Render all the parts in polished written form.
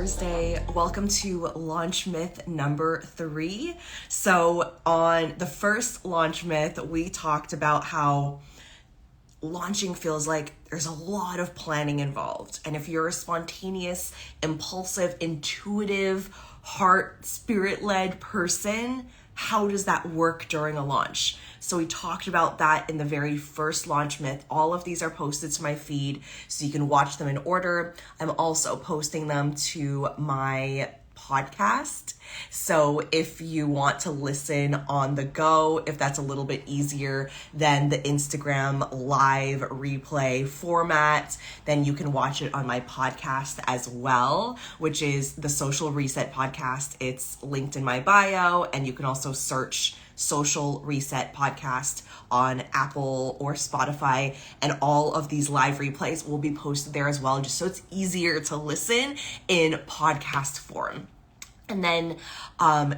Thursday. Welcome to Launch Myth number 3. So on the first Launch Myth, we talked about how launching feels like there's a lot of planning involved. And if you're a spontaneous, impulsive, intuitive, heart, spirit-led person, how does that work during a launch? So we talked about that in the very first Launch Myth. All of these are posted to my feed so you can watch them in order. I'm also posting them to my podcast. So if you want to listen on the go, if that's a little bit easier than the Instagram live replay format, then you can watch it on my podcast as well, which is the Social Reset Podcast. It's linked in my bio, and you can also search Social Reset Podcast on Apple or Spotify, and all of these live replays will be posted there as well, just so it's easier to listen in podcast form. And then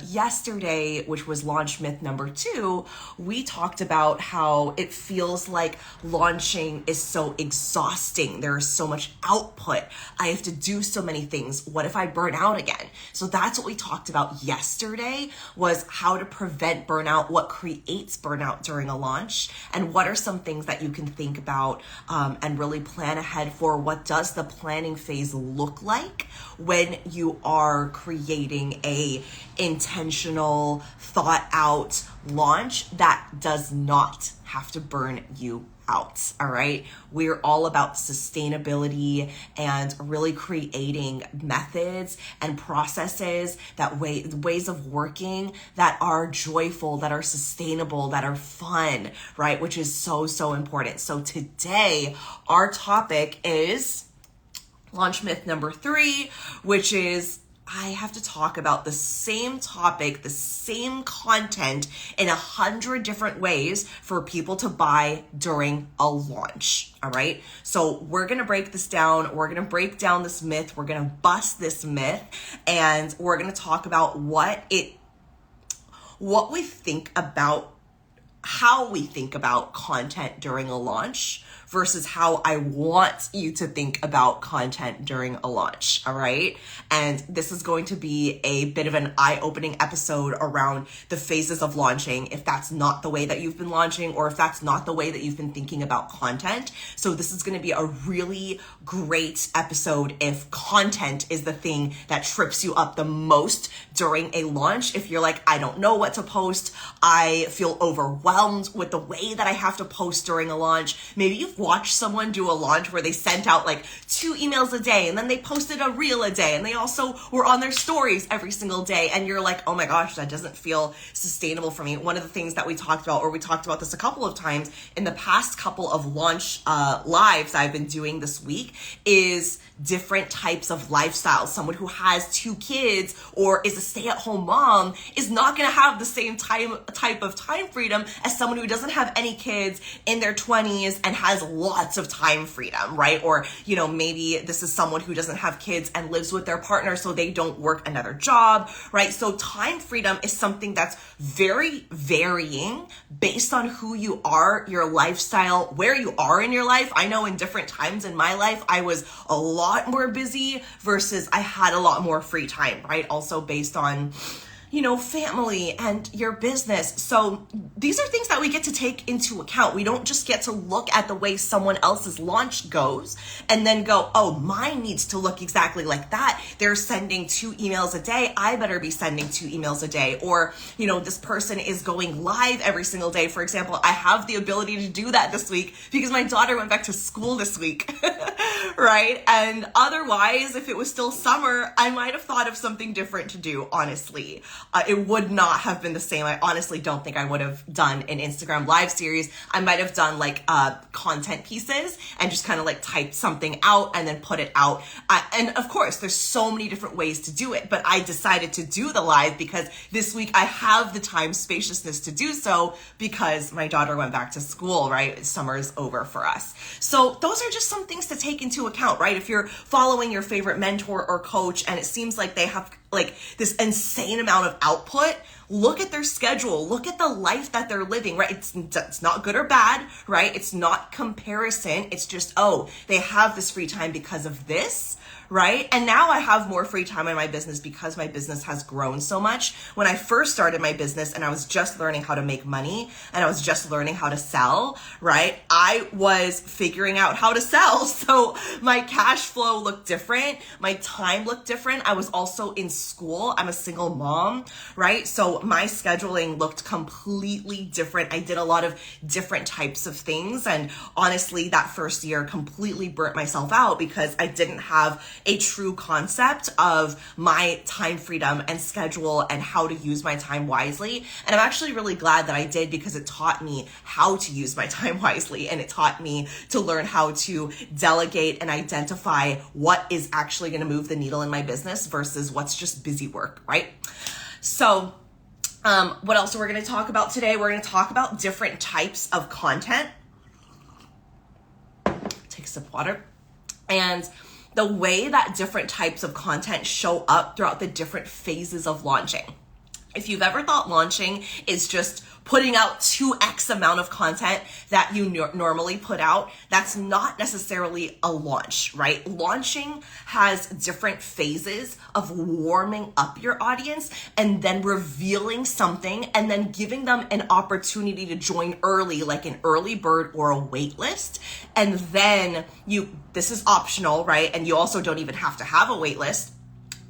yesterday, which was Launch Myth number 2, we talked about how it feels like launching is so exhausting. There is so much output. I have to do so many things. What if I burn out again? So that's what we talked about yesterday, was how to prevent burnout, what creates burnout during a launch, and what are some things that you can think about and really plan ahead for. What does the planning phase look like when you are creating a intentional, thought out launch that does not have to burn you out? All right. We're all about sustainability and really creating methods and processes ways of working that are joyful, that are sustainable, that are fun, right? Which is so important. So today our topic is Launch Myth number 3, which is I have to talk about the same topic, the same content in 100 different ways for people to buy during a launch. All right. So we're going to break this down. We're going to break down this myth. We're going to bust this myth, and we're going to talk about what we think about, how we think about content during a launch versus how I want you to think about content during a launch, all right? And this is going to be a bit of an eye-opening episode around the phases of launching, if that's not the way that you've been launching, or if that's not the way that you've been thinking about content. So this is gonna be a really great episode if content is the thing that trips you up the most during a launch. If you're like, I don't know what to post, I feel overwhelmed with the way that I have to post during a launch. Maybe you've watched someone do a launch where they sent out like 2 emails a day, and then they posted a reel a day, and they also were on their stories every single day, and you're like, oh my gosh, that doesn't feel sustainable for me. One of the things that we talked about, or we talked about this a couple of times in the past couple of launch lives I've been doing this week, is different types of lifestyles. Someone who has 2 kids or is a stay-at-home mom is not going to have the same type of time freedom as someone who doesn't have any kids, in their 20s, and has lots of time freedom, right? Or, maybe this is someone who doesn't have kids and lives with their partner, so they don't work another job, right? So time freedom is something that's very varying based on who you are, your lifestyle, where you are in your life. I know in different times in my life, I was a lot more busy versus I had a lot more free time, right? Also based on family and your business. So these are things that we get to take into account. We don't just get to look at the way someone else's launch goes and then go, oh, mine needs to look exactly like that. They're sending 2 emails a day. I better be sending 2 emails a day. Or, this person is going live every single day. For example, I have the ability to do that this week because my daughter went back to school this week, right? And otherwise, if it was still summer, I might have thought of something different to do, honestly. It would not have been the same. I honestly don't think I would have done an Instagram live series. I might have done like content pieces and just kind of like typed something out and then put it out. And of course, there's so many different ways to do it, but I decided to do the live because this week I have the time spaciousness to do so because my daughter went back to school, right? Summer is over for us. So those are just some things to take into account, right? If you're following your favorite mentor or coach and it seems like they have like this insane amount of output, look at their schedule, look at the life that they're living, right? It's not good or bad, right? It's not comparison. It's just, oh, they have this free time because of this, right? And now I have more free time in my business because my business has grown so much. When I first started my business and I was just learning how to make money and I was just learning how to sell, right? I was figuring out how to sell. So my cash flow looked different. My time looked different. I was also in school. I'm a single mom, right? So my scheduling looked completely different. I did a lot of different types of things. And honestly, that first year completely burnt myself out because I didn't have a true concept of my time freedom and schedule and how to use my time wisely. And I'm actually really glad that I did because it taught me how to use my time wisely, and it taught me to learn how to delegate and identify what is actually going to move the needle in my business versus what's just busy work, right? So what else are we going to talk about today? We're going to talk about different types of content. Take a sip of water. And the way that different types of content show up throughout the different phases of launching. If you've ever thought launching is just putting out 2x amount of content that you normally put out, that's not necessarily a launch, right? Launching has different phases of warming up your audience and then revealing something and then giving them an opportunity to join early, like an early bird or a wait list. And then this is optional, right? And you also don't even have to have a wait list.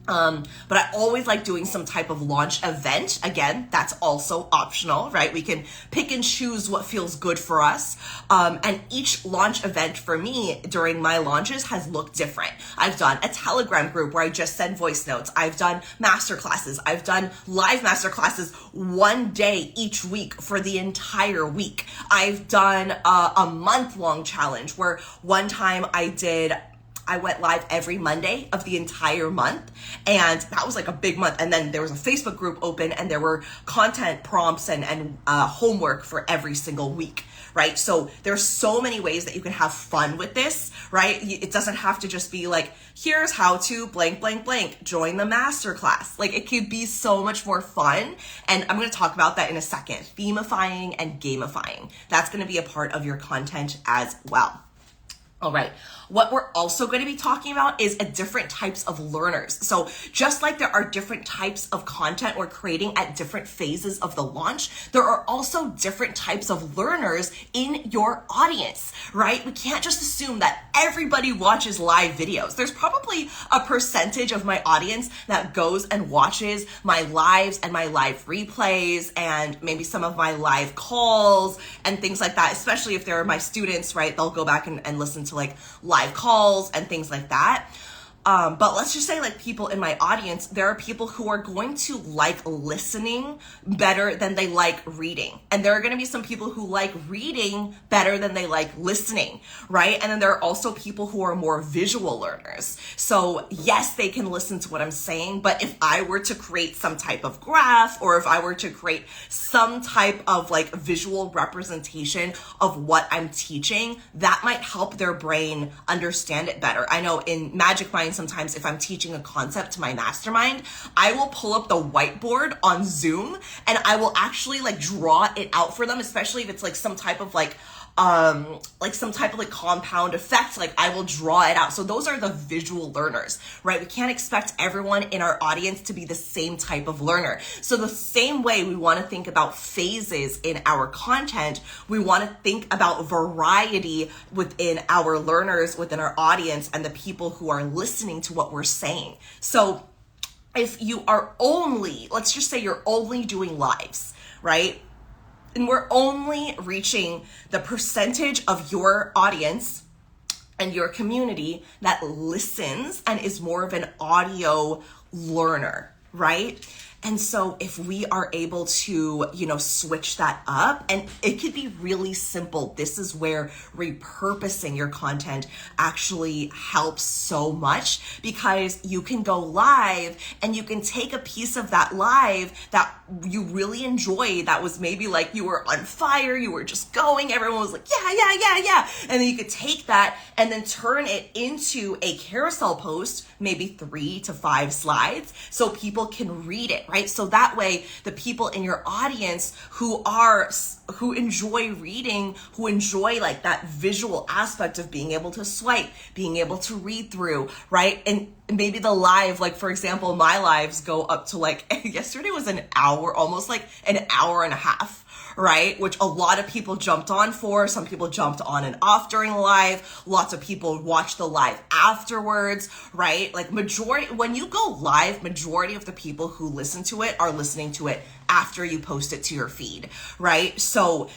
But I always like doing some type of launch event. Again, that's also optional, right? We can pick and choose what feels good for us. And each launch event for me during my launches has looked different. I've done a Telegram group where I just send voice notes. I've done masterclasses. I've done live masterclasses one day each week for the entire week. I've done a month-long challenge where one time I went live every Monday of the entire month, and that was like a big month. And then there was a Facebook group open and there were content prompts and homework for every single week, right? So there's so many ways that you can have fun with this, right? It doesn't have to just be like, here's how to blank, blank, blank, join the masterclass. Like, it could be so much more fun. And I'm going to talk about that in a second. Theme-ifying and game-ifying. That's going to be a part of your content as well. All right. What we're also going to be talking about is different types of learners. So just like there are different types of content we're creating at different phases of the launch, there are also different types of learners in your audience, right? We can't just assume that everybody watches live videos. There's probably a percentage of my audience that goes and watches my lives and my live replays and maybe some of my live calls and things like that, especially if they're my students, right? They'll go back and listen to like live calls and things like that. But let's just say, like, people in my audience, there are people who are going to like listening better than they like reading. And there are going to be some people who like reading better than they like listening, right? And then there are also people who are more visual learners. So yes, they can listen to what I'm saying, but if I were to create some type of graph, or if I were to create some type of like visual representation of what I'm teaching, that might help their brain understand it better. I know in Magic Mind, sometimes if I'm teaching a concept to my mastermind, I will pull up the whiteboard on Zoom and I will actually like draw it out for them, especially if it's like some type of like compound effect. Like, I will draw it out. So those are the visual learners, right? We can't expect everyone in our audience to be the same type of learner. So the same way we want to think about phases in our content, we want to think about variety within our learners, within our audience, and the people who are listening to what we're saying. So if you are let's just say you're only doing lives, right? And we're only reaching the percentage of your audience and your community that listens and is more of an audio learner, right? And so if we are able to, switch that up, and it could be really simple. This is where repurposing your content actually helps so much, because you can go live and you can take a piece of that live that you really enjoy, that was maybe like you were on fire, you were just going, everyone was like, yeah. And then you could take that and then turn it into a carousel post maybe 3 to 5 slides so people can read it, right? So that way the people in your audience who enjoy reading, who enjoy like that visual aspect of being able to swipe, being able to read through, right? And maybe the live, like for example, my lives go up to like, yesterday was an hour, almost like an hour and a half, right? Which a lot of people jumped on for. Some people jumped on and off during the live. Lots of people watched the live afterwards, right? Like when you go live, majority of the people who listen to it are listening to it after you post it to your feed, right? So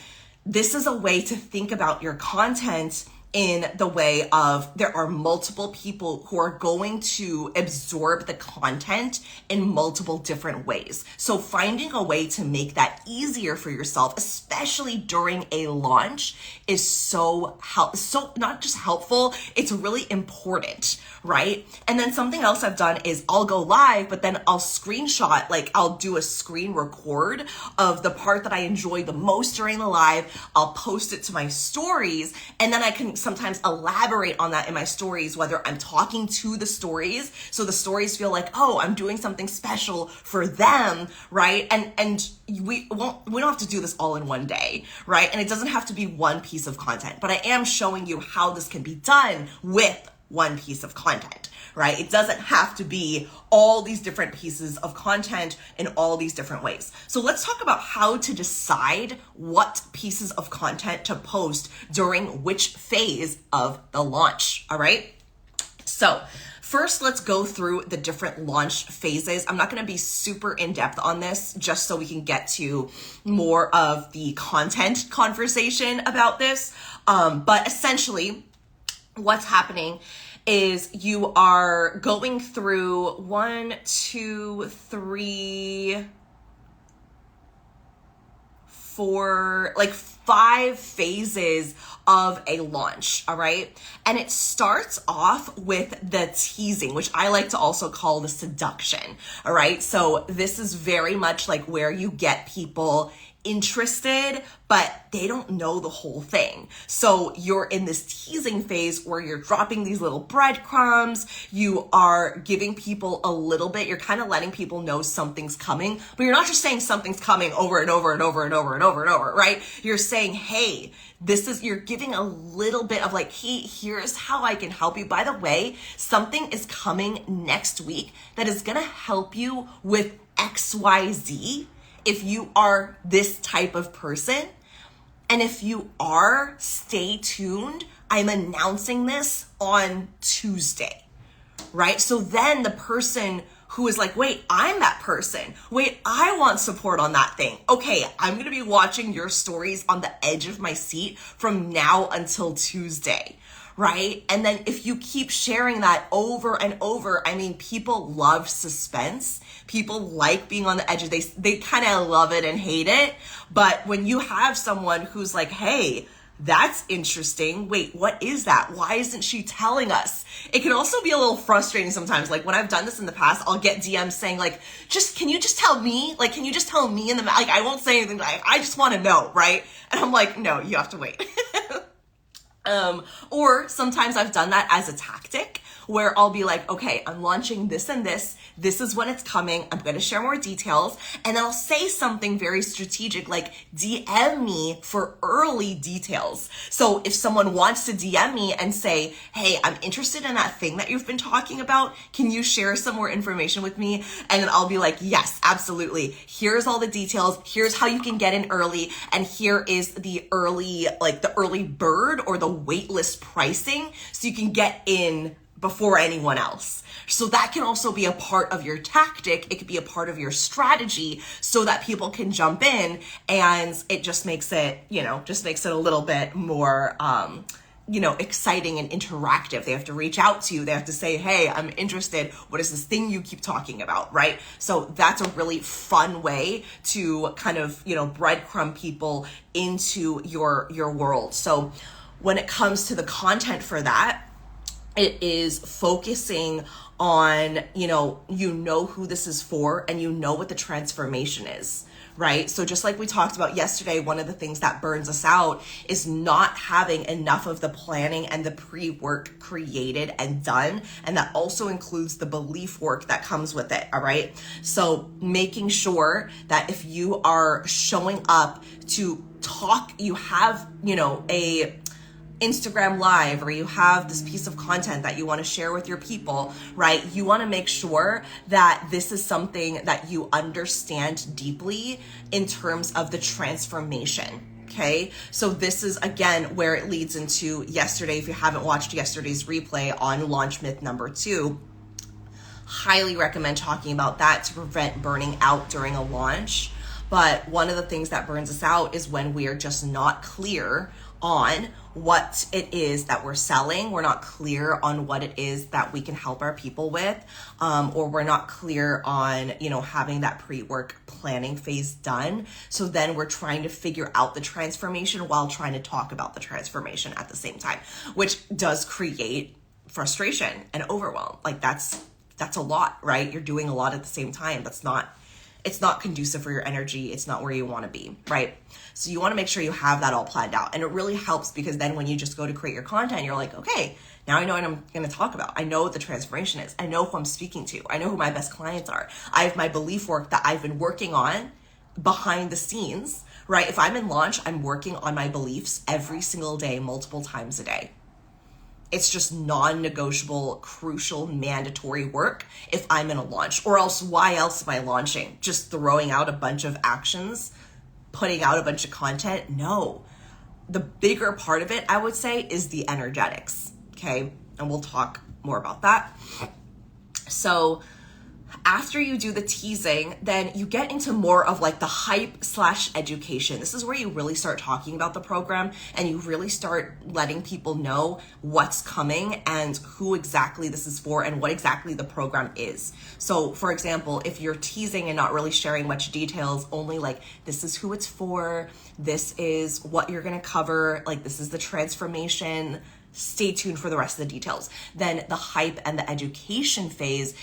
this is a way to think about your content in the way of there are multiple people who are going to absorb the content in multiple different ways. So finding a way to make that easier for yourself, especially during a launch, is so not just helpful, it's really important, right? And then something else I've done is I'll go live, but then I'll screenshot, like I'll do a screen record of the part that I enjoy the most during the live. I'll post it to my stories, and then I can sometimes elaborate on that in my stories, whether I'm talking to the stories, so the stories feel like, oh, I'm doing something special for them, right? And we don't have to do this all in one day, right? And it doesn't have to be one piece of content, but I am showing you how this can be done with one piece of content, right? It doesn't have to be all these different pieces of content in all these different ways. So let's talk about how to decide what pieces of content to post during which phase of the launch, all right? So first, let's go through the different launch phases. I'm not going to be super in-depth on this, just so we can get to more of the content conversation about this. But essentially, what's happening is you are going through 1, 2, 3, 4, like 5 phases of a launch, all right? And it starts off with the teasing, which I like to also call the seduction, all right? So this is very much like where you get people interested, but they don't know the whole thing. So you're in this teasing phase where you're dropping these little breadcrumbs. You are giving people a little bit, you're kind of letting people know something's coming, but you're not just saying something's coming over and over and over and over and over and over, right? You're saying, hey, you're giving a little bit of like, hey, here's how I can help you. By the way, something is coming next week that is going to help you with XYZ. If you are this type of person, and if you are, stay tuned. I'm announcing this on Tuesday, right? So then the person who is like, wait, I'm that person. Wait, I want support on that thing. Okay, I'm going to be watching your stories on the edge of my seat from now until Tuesday, right? And then if you keep sharing that over and over, I mean, people love suspense. People like being on the edge. They kind of love it and hate it. But when you have someone who's like, hey, that's interesting. Wait, what is that? Why isn't she telling us? It can also be a little frustrating sometimes. Like when I've done this in the past, I'll get DMs saying like, can you just tell me? Like, can you just tell me like, I won't say anything. I just want to know, right? And I'm like, no, you have to wait. Or sometimes I've done that as a tactic where I'll be like, okay, I'm launching this and this. This is when it's coming. I'm going to share more details. And then I'll say something very strategic, like DM me for early details. So if someone wants to DM me and say, hey, I'm interested in that thing that you've been talking about, can you share some more information with me? And then I'll be like, yes, absolutely. Here's all the details. Here's how you can get in early. And here is the early bird or the waitlist pricing, so you can get in before anyone else. So that can also be a part of your tactic. It could be a part of your strategy so that people can jump in, and it just makes it, a little bit more, exciting and interactive. They have to reach out to you. They have to say, hey, I'm interested. What is this thing you keep talking about, right? So that's a really fun way to kind of, breadcrumb people into your world. So when it comes to the content for that, it is focusing on, you know who this is for, and you know what the transformation is, right? So just like we talked about yesterday, one of the things that burns us out is not having enough of the planning and the pre-work created and done. And that also includes the belief work that comes with it, all right? So making sure that if you are showing up to talk, you have, a Instagram live, or you have this piece of content that you want to share with your people, right? You want to make sure that this is something that you understand deeply in terms of the transformation. Okay, so this is again where it leads into yesterday. If you haven't watched yesterday's replay on launch myth number 2, highly recommend talking about that to prevent burning out during a launch. But one of the things that burns us out is when we are just not clear on what it is that we're selling. We're not clear on what it is that we can help our people with, or we're not clear on, having that pre-work planning phase done. So then we're trying to figure out the transformation while trying to talk about the transformation at the same time, which does create frustration and overwhelm. Like that's a lot, right? You're doing a lot at the same time. It's not conducive for your energy. It's not where you want to be, right? So you want to make sure you have that all planned out. And it really helps because then when you just go to create your content, you're like, okay, now I know what I'm going to talk about. I know what the transformation is. I know who I'm speaking to. I know who my best clients are. I have my belief work that I've been working on behind the scenes, right? If I'm in launch, I'm working on my beliefs every single day, multiple times a day. It's just non-negotiable, crucial, mandatory work if I'm in a launch. Or else, why else am I launching? Just throwing out a bunch of actions, putting out a bunch of content? No. The bigger part of it, I would say, is the energetics, okay? And we'll talk more about that. So after you do the teasing, then you get into more of like the hype / education. This is where you really start talking about the program and you really start letting people know what's coming and who exactly this is for and what exactly the program is. So for example, if you're teasing and not really sharing much details, only like this is who it's for, this is what you're going to cover, like this is the transformation, stay tuned for the rest of the details. Then the hype and the education phase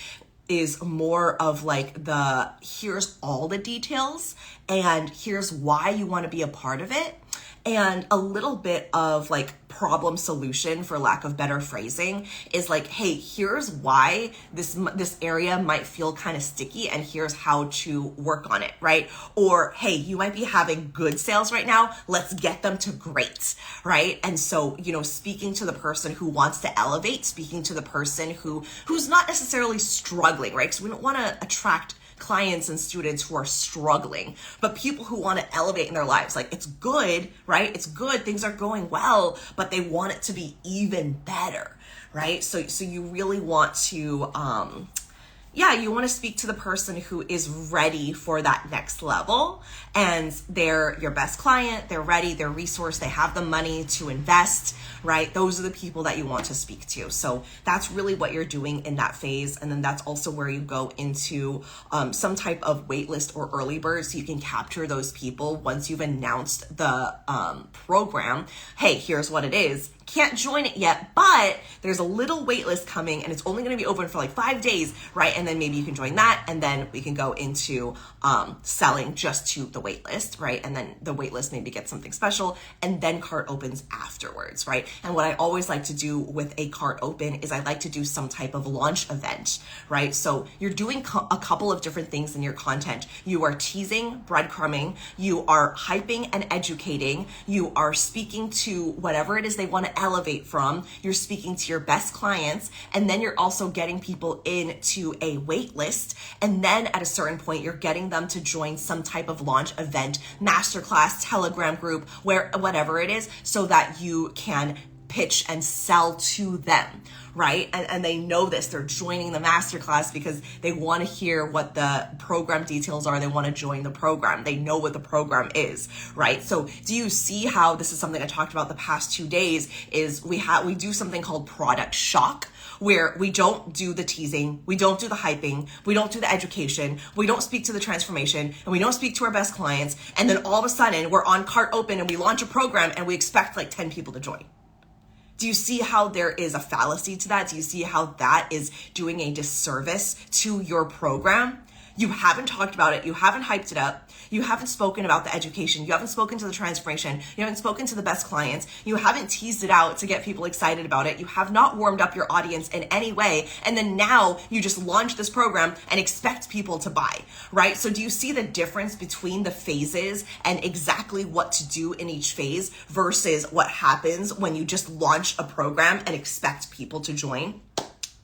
is more of like the here's all the details and here's why you want to be a part of it, and a little bit of like problem solution, for lack of better phrasing, is like, hey, here's why this area might feel kind of sticky and here's how to work on it, right? Or hey, you might be having good sales right now, let's get them to great, right? And so, speaking to the person who wants to elevate, speaking to the person who's not necessarily struggling, right? Because we don't want to attract clients and students who are struggling, but people who want to elevate in their lives. Like, it's good, right? It's good. Things are going well, but they want it to be even better, right? So you really want to, you want to speak to the person who is ready for that next level, and they're your best client, they're ready, they're resourced, they have the money to invest, right? Those are the people that you want to speak to. So that's really what you're doing in that phase. And then that's also where you go into some type of waitlist or early bird, so you can capture those people once you've announced the program. Hey, here's what it is. Can't join it yet, but there's a little wait list coming and it's only going to be open for like 5 days, right? And then maybe you can join that, and then we can go into selling just to the wait list, right? And then the wait list maybe gets something special, and then cart opens afterwards, right? And what I always like to do with a cart open is I like to do some type of launch event, right? So you're doing a couple of different things in your content. You are teasing, breadcrumbing, you are hyping and educating, you are speaking to whatever it is they want to elevate from, you're speaking to your best clients, and then you're also getting people into a wait list, and then at a certain point you're getting them to join some type of launch event, masterclass, Telegram group, where whatever it is, so that you can pitch and sell to them, right? And they know this. They're joining the masterclass because they want to hear what the program details are. They want to join the program. They know what the program is, right? So do you see how this is something I talked about the past 2 days, is we do something called product shock, where we don't do the teasing, we don't do the hyping, we don't do the education, we don't speak to the transformation, and we don't speak to our best clients. And then all of a sudden we're on cart open and we launch a program and we expect like 10 people to join. Do you see how there is a fallacy to that? Do you see how that is doing a disservice to your program? You haven't talked about it. You haven't hyped it up. You haven't spoken about the education. You haven't spoken to the transformation. You haven't spoken to the best clients. You haven't teased it out to get people excited about it. You have not warmed up your audience in any way. And then now you just launch this program and expect people to buy, right? So do you see the difference between the phases and exactly what to do in each phase versus what happens when you just launch a program and expect people to join?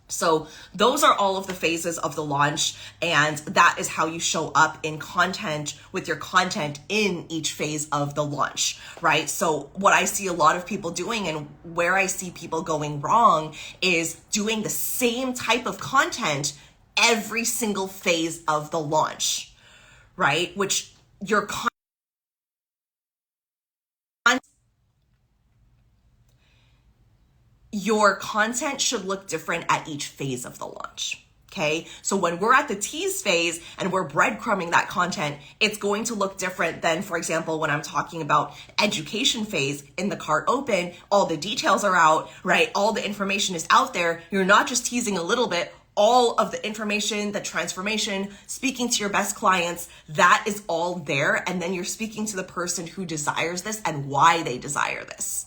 So those are all of the phases of the launch, and that is how you show up in content with your content in each phase of the launch, right? So what I see a lot of people doing and where I see people going wrong is doing the same type of content every single phase of the launch, right? Which your content should look different at each phase of the launch. Okay, so when we're at the tease phase and we're breadcrumbing that content, it's going to look different than, for example, when I'm talking about education phase in the cart open, all the details are out, right? All the information is out there. You're not just teasing a little bit. All of the information, the transformation, speaking to your best clients, that is all there. And then you're speaking to the person who desires this and why they desire this.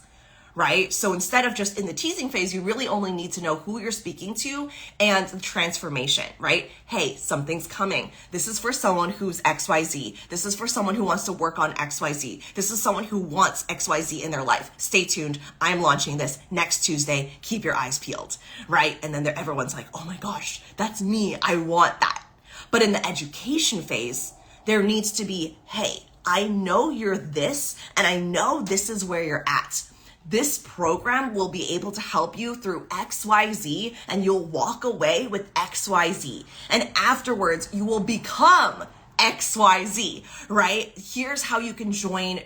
Right? So instead of just in the teasing phase, you really only need to know who you're speaking to and the transformation, right? Hey, something's coming. This is for someone who's XYZ. This is for someone who wants to work on XYZ. This is someone who wants XYZ in their life. Stay tuned. I'm launching this next Tuesday. Keep your eyes peeled, right? And then everyone's like, oh my gosh, that's me. I want that. But in the education phase, there needs to be, hey, I know you're this, and I know this is where you're at. This program will be able to help you through XYZ, and you'll walk away with XYZ. And afterwards, you will become XYZ, right? Here's how you can join,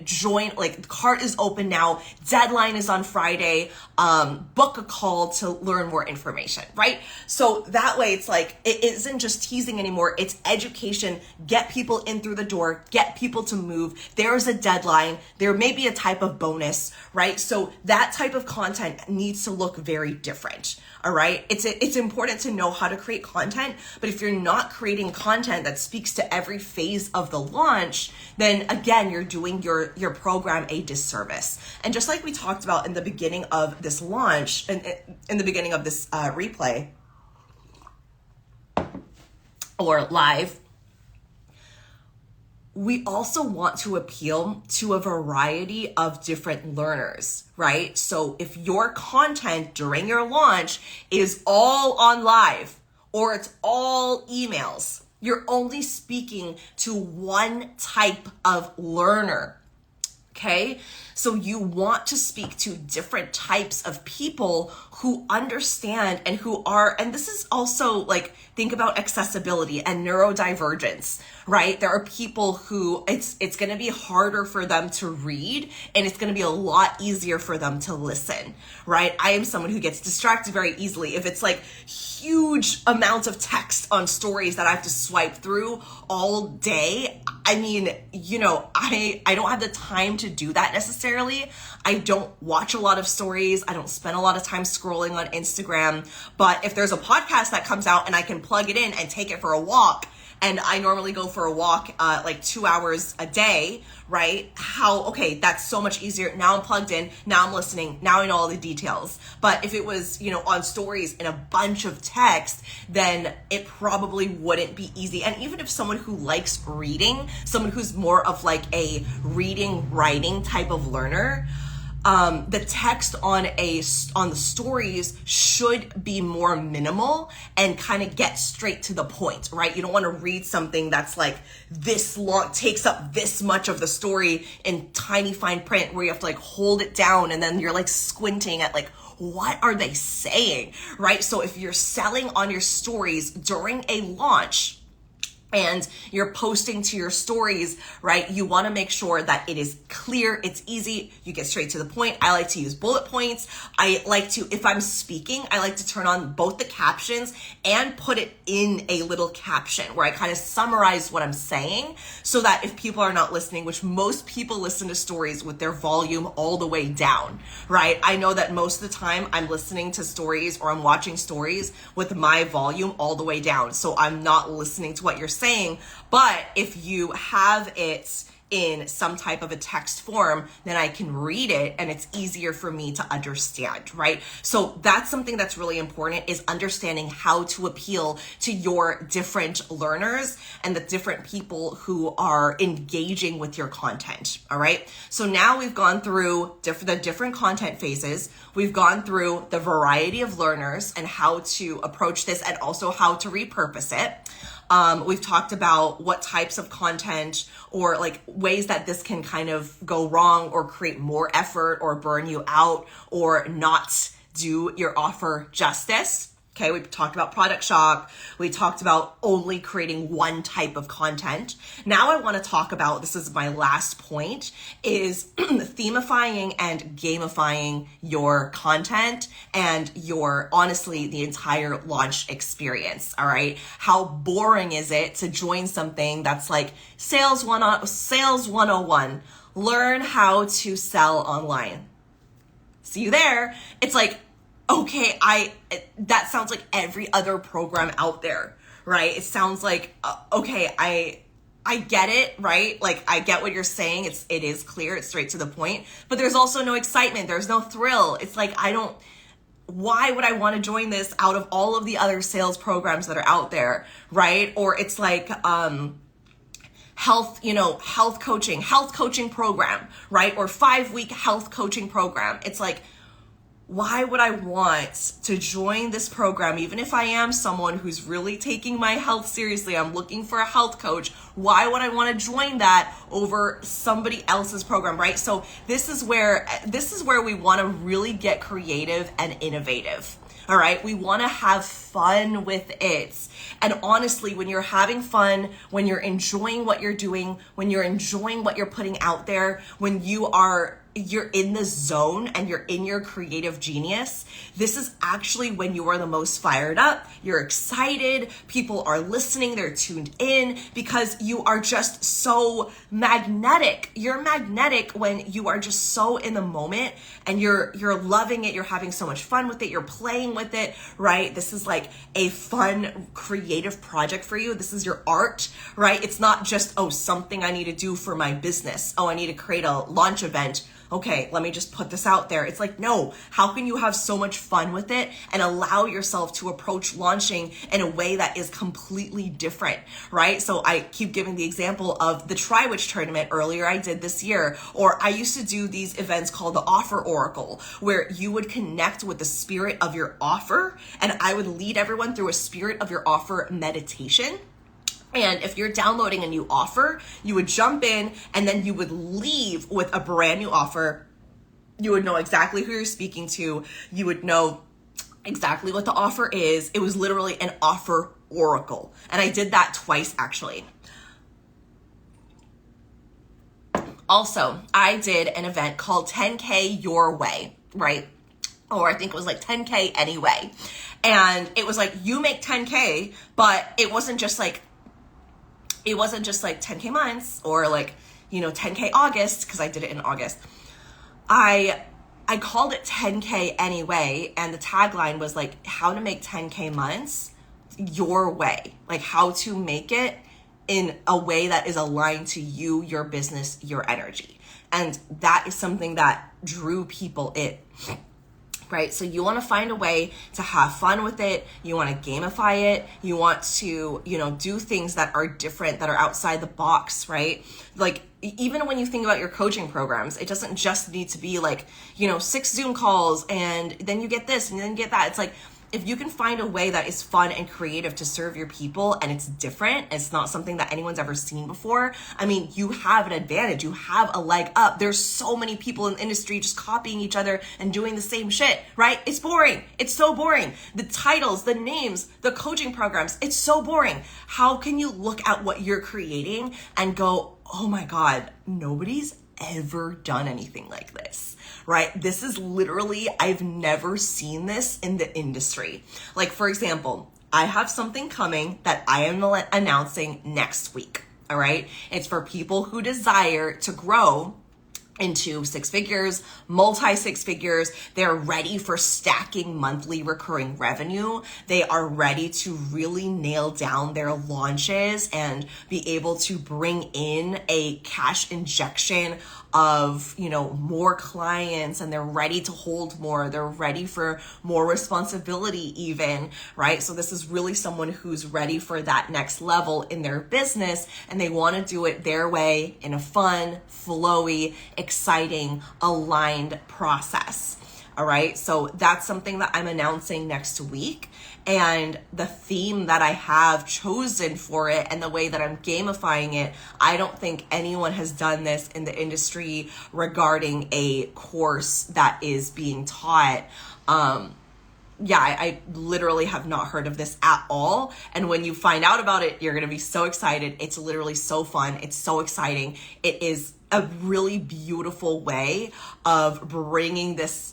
like the cart is open now. Deadline is on Friday. Book a call to learn more information, right? So that way it's like, it isn't just teasing anymore. It's education. Get people in through the door, get people to move. There's a deadline. There may be a type of bonus, right? So that type of content needs to look very different. All right. It's important to know how to create content, but if you're not creating content that speaks to every phase of the launch, then again, you're doing your program a disservice. And just like we talked about in the beginning of this launch and in the beginning of this replay or live, we also want to appeal to a variety of different learners, right? So if your content during your launch is all on live or it's all emails, you're only speaking to one type of learner. Okay, so you want to speak to different types of people who understand and who are, and this is also like, think about accessibility and neurodivergence, right? There are people who it's going to be harder for them to read and it's going to be a lot easier for them to listen, right? I am someone who gets distracted very easily. If it's like huge amounts of text on stories that I have to swipe through all day, I mean, you know, I don't have the time to do that necessarily. I don't watch a lot of stories. I don't spend a lot of time scrolling on Instagram. But if there's a podcast that comes out and I can plug it in and take it for a walk, and I normally go for a walk like 2 hours a day, right? Okay, that's so much easier. Now I'm plugged in, now I'm listening, now I know all the details. But if it was, you know, on stories in a bunch of text, then it probably wouldn't be easy. And even if someone who likes reading, someone who's more of like a reading, writing type of learner, the text on the stories should be more minimal and kind of get straight to the point, right? You don't want to read something that's like this long, takes up this much of the story in tiny fine print where you have to like hold it down and then you're like squinting at like, what are they saying, right? So if you're selling on your stories during a launch, and you're posting to your stories, right? You want to make sure that it is clear, it's easy, you get straight to the point. I like to use bullet points. I like to, if I'm speaking, I like to turn on both the captions and put it in a little caption where I kind of summarize what I'm saying, so that if people are not listening, which most people listen to stories with their volume all the way down, right? I know that most of the time I'm listening to stories or I'm watching stories with my volume all the way down. So I'm not listening to what you're saying. But if you have it in some type of a text form, then I can read it and it's easier for me to understand, right? So that's something that's really important, is understanding how to appeal to your different learners and the different people who are engaging with your content, all right? So now we've gone through the different content phases. We've gone through the variety of learners and how to approach this, and also how to repurpose it. We've talked about what types of content, or like ways that this can kind of go wrong or create more effort or burn you out or not do your offer justice. Okay, we talked about product shock. We talked about only creating one type of content. Now I want to talk about, this is my last point, is themifying and gamifying your content and your, honestly, the entire launch experience, all right? How boring is it to join something that's like Sales 101, learn how to sell online. See you there. It's like, okay, that sounds like every other program out there, right? It sounds like, okay, I get it, right? Like, I get what you're saying. It is clear, it's straight to the point, but there's also no excitement. There's no thrill. It's like, why would I want to join this out of all of the other sales programs that are out there, right? Or it's like, health coaching program, right? Or 5-week health coaching program. It's like, why would I want to join this program, even if I am someone who's really taking my health seriously? I'm looking for a health coach. Why would I want to join that over somebody else's program, right? So this is where we want to really get creative and innovative. All right, we want to have fun with it. And honestly, when you're having fun, when you're enjoying what you're doing, when you're enjoying what you're putting out there, when you're in the zone and you're in your creative genius, this is actually when you are the most fired up. You're excited. People are listening. They're tuned in because you are just so magnetic. You're magnetic when you are just so in the moment and you're loving it. You're having so much fun with it. You're playing with it, right? This is like a fun, creative project for you. This is your art, right? It's not just, something I need to do for my business. I need to create a launch event. Okay, let me just put this out there. It's like, no, how can you have so much fun with it and allow yourself to approach launching in a way that is completely different, right? So I keep giving the example of the Try Which tournament earlier I did this year, or I used to do these events called the Offer Oracle, where you would connect with the spirit of your offer, and I would lead everyone through a spirit of your offer meditation. And if you're downloading a new offer, you would jump in and then you would leave with a brand new offer. You would know exactly who you're speaking to. You would know exactly what the offer is. It was literally an offer oracle. And I did that twice, actually. Also, I did an event called 10K Your Way, right? Or I think it was like 10K Anyway. And it was like, you make 10K, but it wasn't just like 10K months or 10K August, because I did it in August. I called it 10K Anyway, and the tagline was like, how to make 10K months your way, like how to make it in a way that is aligned to you, your business, your energy. And that is something that drew people in. Right? So you want to find a way to have fun with it. You want to gamify it. You want to, do things that are different, that are outside the box, right? Like, even when you think about your coaching programs, it doesn't just need to be like, 6 Zoom calls and then you get this and then you get that. It's like, if you can find a way that is fun and creative to serve your people and it's different, it's not something that anyone's ever seen before, I mean, you have an advantage. You have a leg up. There's so many people in the industry just copying each other and doing the same shit, right? It's boring. It's so boring. The titles, the names, the coaching programs, it's so boring. How can you look at what you're creating and go, oh my God, nobody's ever done anything like this, right? This is literally, I've never seen this in the industry. Like, for example, I have something coming that I am announcing next week, all right? It's for people who desire to grow into six figures, multi six figures. They're ready for stacking monthly recurring revenue. They are ready to really nail down their launches and be able to bring in a cash injection of, more clients, and they're ready to hold more. They're ready for more responsibility even, right? So this is really someone who's ready for that next level in their business, and they want to do it their way in a fun, flowy, exciting, aligned process. All right. So that's something that I'm announcing next week. And the theme that I have chosen for it and the way that I'm gamifying it, I don't think anyone has done this in the industry regarding a course that is being taught. I literally have not heard of this at all. And when you find out about it, you're going to be so excited. It's literally so fun. It's so exciting. It is a really beautiful way of bringing this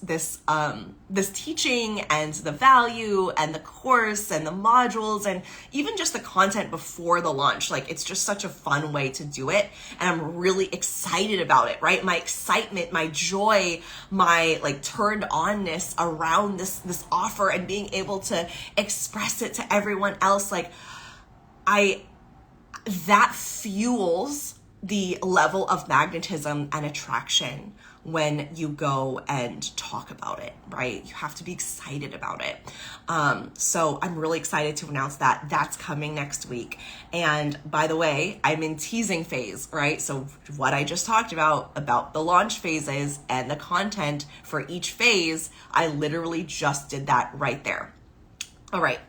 teaching and the value and the course and the modules and even just the content before the launch. Like, it's just such a fun way to do it. And I'm really excited about it, right? My excitement, my joy, my turned onness around this offer and being able to express it to everyone else. That fuels the level of magnetism and attraction when you go and talk about it, right? You have to be excited about it. So I'm really excited to announce that that's coming next week. And by the way, I'm in teasing phase, right? So what I just talked about the launch phases and the content for each phase, I literally just did that right there. All right.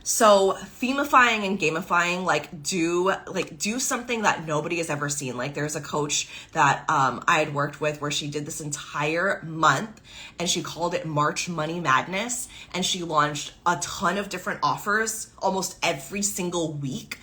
So theme-ifying and game-ifying, do something that nobody has ever seen. Like, there's a coach that I had worked with where she did this entire month and she called it March Money Madness. And she launched a ton of different offers almost every single week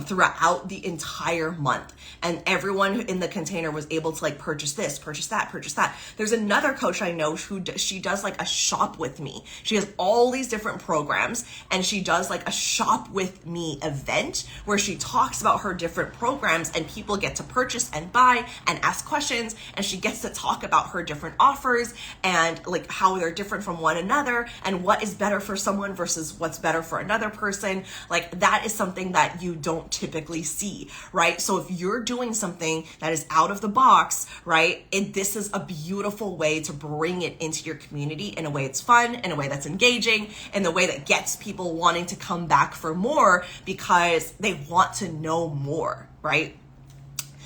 throughout the entire month. And everyone in the container was able to purchase this, purchase that, purchase that. There's another coach I know she does a shop with me. She has all these different programs and she does a shop with me event where she talks about her different programs and people get to purchase and buy and ask questions, and she gets to talk about her different offers and how they're different from one another and what is better for someone versus what's better for another person. That is something that you don't typically see, right? So if you're doing something that is out of the box, right, this is a beautiful way to bring it into your community in a way it's fun, in a way that's engaging, in the way that gets people wanting to come back for more because they want to know more, right?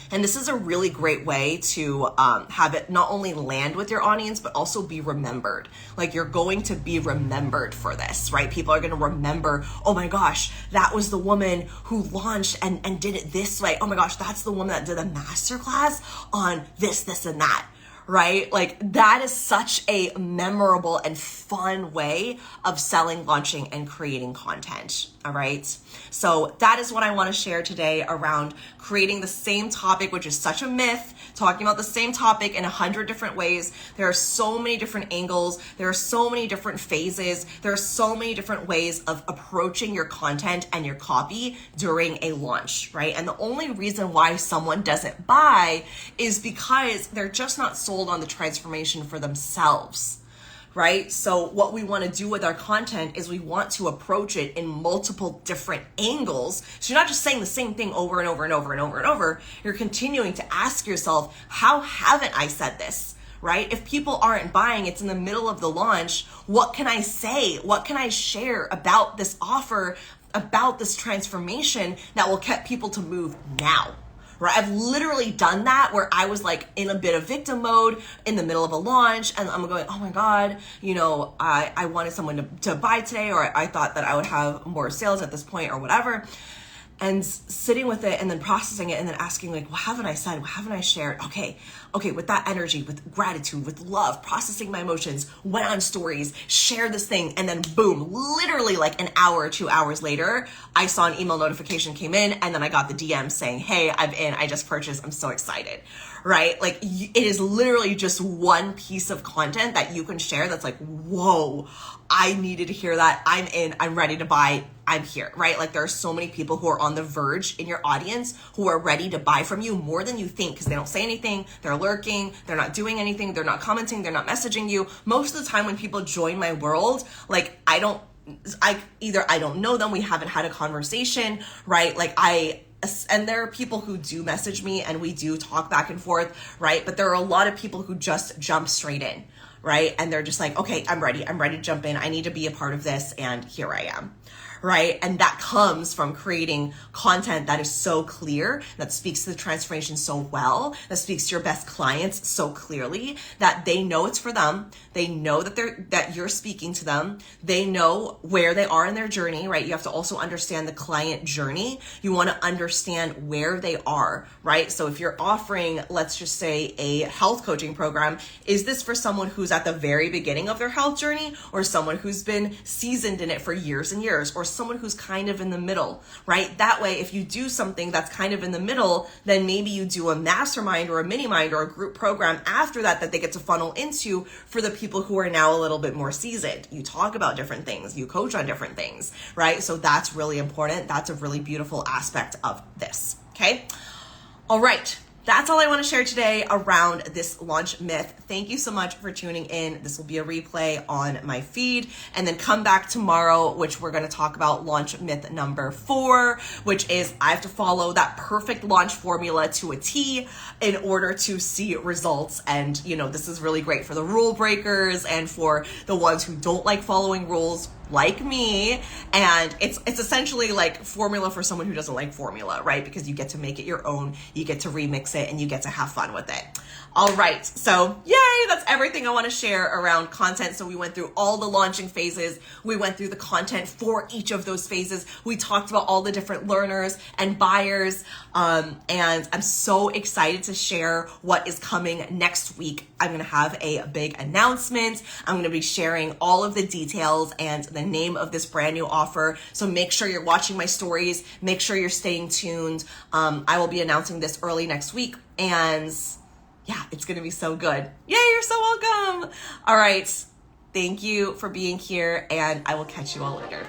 And this is a really great way to have it not only land with your audience, but also be remembered. You're going to be remembered for this, right? People are going to remember, oh my gosh, that was the woman who launched and did it this way. Oh my gosh, that's the woman that did a masterclass on this, and that. Right? That is such a memorable and fun way of selling, launching, and creating content. All right. So that is what I want to share today around creating the same topic, which is such a myth, talking about the same topic in 100 different ways. There are so many different angles. There are so many different phases. There are so many different ways of approaching your content and your copy during a launch, right? And the only reason why someone doesn't buy is because they're just not sold on the transformation for themselves. Right? So what we want to do with our content is we want to approach it in multiple different angles. So you're not just saying the same thing over and over and over and over and over. You're continuing to ask yourself, how haven't I said this? Right? If people aren't buying, it's in the middle of the launch. What can I say? What can I share about this offer, about this transformation that will get people to move now? right? I've literally done that where I was like in a bit of victim mode in the middle of a launch, and I'm going, oh my God, I wanted someone to buy today, or I thought that I would have more sales at this point or whatever. And sitting with it and then processing it and then asking like, what haven't I said? What haven't I shared? Okay, with that energy, with gratitude, with love, processing my emotions, went on stories, shared this thing, and then boom, literally like an hour or 2 hours later, I saw an email notification came in, and then I got the DM saying, hey, I'm in, I just purchased, I'm so excited, right? Like it is literally just one piece of content that you can share that's like, whoa, I needed to hear that. I'm in, I'm ready to buy, I'm here, right? Like there are so many people who are on the verge in your audience who are ready to buy from you more than you think, because they don't say anything, they're lurking, they're not doing anything, they're not commenting, they're not messaging you. Most of the time when people join my world, like I don't know them, we haven't had a conversation, right? And there are people who do message me and we do talk back and forth, right? But there are a lot of people who just jump straight in, right? And they're just like, okay, I'm ready to jump in. I need to be a part of this. And here I am. Right? And that comes from creating content that is so clear, that speaks to the transformation so well, that speaks to your best clients so clearly that they know it's for them. They know that you're speaking to them. They know where they are in their journey, right? You have to also understand the client journey. You want to understand where they are, right? So if you're offering, let's just say, a health coaching program, is this for someone who's at the very beginning of their health journey, or someone who's been seasoned in it for years and years, or someone who's kind of in the middle, right? That way, if you do something that's kind of in the middle, then maybe you do a mastermind or a mini mind or a group program after that they get to funnel into for the people who are now a little bit more seasoned. You talk about different things, you coach on different things, right? So that's really important. That's a really beautiful aspect of this, okay? All right. That's all I want to share today around this launch myth. Thank you so much for tuning in. This will be a replay on my feed, and then come back tomorrow, which we're going to talk about launch myth number 4, which is I have to follow that perfect launch formula to a T in order to see results. And, this is really great for the rule breakers and for the ones who don't like following rules, like me. And it's essentially like formula for someone who doesn't like formula, right? Because you get to make it your own, you get to remix it, and you get to have fun with it. All right, so yay, that's everything I want to share around content. So we went through all the launching phases. We went through the content for each of those phases. We talked about all the different learners and buyers. And I'm so excited to share what is coming next week. I'm going to have a big announcement. I'm going to be sharing all of the details and the name of this brand new offer. So make sure you're watching my stories. Make sure you're staying tuned. I will be announcing this early next week. And yeah, it's going to be so good. Yay, you're so welcome. All right. Thank you for being here, and I will catch you all later.